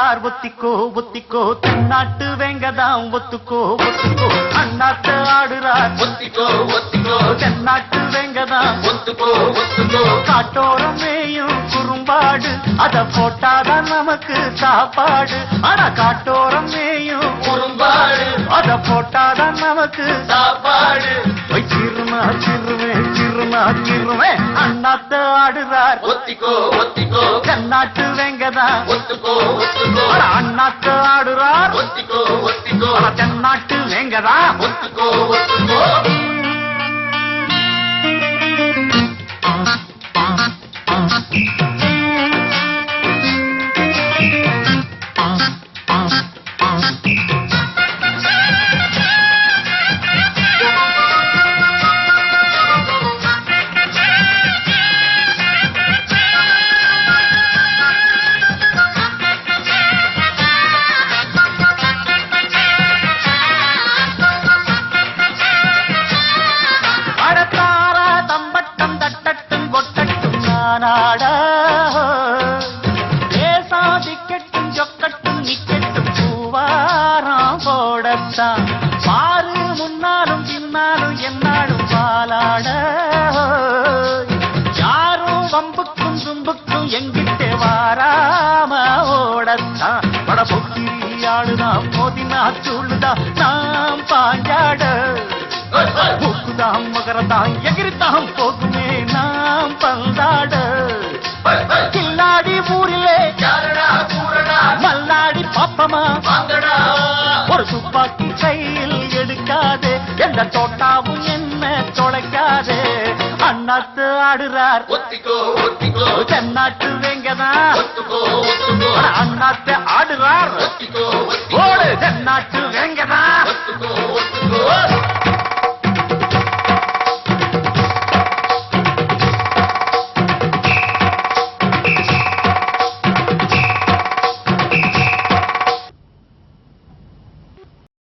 ஆடுறார் ஒத்திக்கோ ஒத்திக்கோ தென்னாட்டு வெங்கதான் ஒத்துக்கோ ஒத்துக்கோ அண்ணாத்து ஆடுறார் ஒத்திக்கோ ஒத்திக்கோ தென்னாட்டு வெங்கதான் ஒத்துக்கோ ஒத்துக்கோ காட்டோரம் மேயும் குறும்பாடு அத போட்டாதான் நமக்கு சாப்பாடு ஆனா காட்டோரம் மேயும் குறும்பாடு அத போட்டாதான் நமக்கு சாப்பாடு சிறுமா சிறுமே சிறுமா சிறுமே அண்ணாத்து ஆடுறார் ஒத்திக்கோ ஒத்திக்கோ தென்னாட்டு வெங்கதான் ஒத்துக்கோ ஒத்துக்கோ அண்ணாத்து ஆடுறார் ஒத்திக்கோ ஒத்திக்கோ தென்னாட்டு வெங்கதான் ஒத்துக்கோ ஒத்துக்கோ தேசாதிக்கட்டும் சொக்கட்டும் நிக்கட்டும் பூவாராம் போடத்தான் பாரு முன்னாலும் பின்னாலும் என்னாலும் பாலாட யாரும் வம்புக்கும் தும்புக்கும் எங்கிட்டே வாராம ஓடத்தான் பட பொக்கிரியாளுதான் மோதினா சூழுதான் நாம் பாஞ்சாட மூக்குதாம் மகரதான் எகிரித்தாம் போகுமே நாம் பந்தாட கில்லாடி ஊரிலே மல்லாடி பாப்பமா ஒரு துப்பாக்கி கையில் எடுக்காதே எந்த தோட்டாவும் என்ன தொலைக்காதே அண்ணாத்து ஆடுறார் ஒத்திக்கோ ஒத்திக்கோ தென்னாட்டு வெங்கதான் ஒத்துக்கோ ஒத்துக்கோ அண்ணாத்து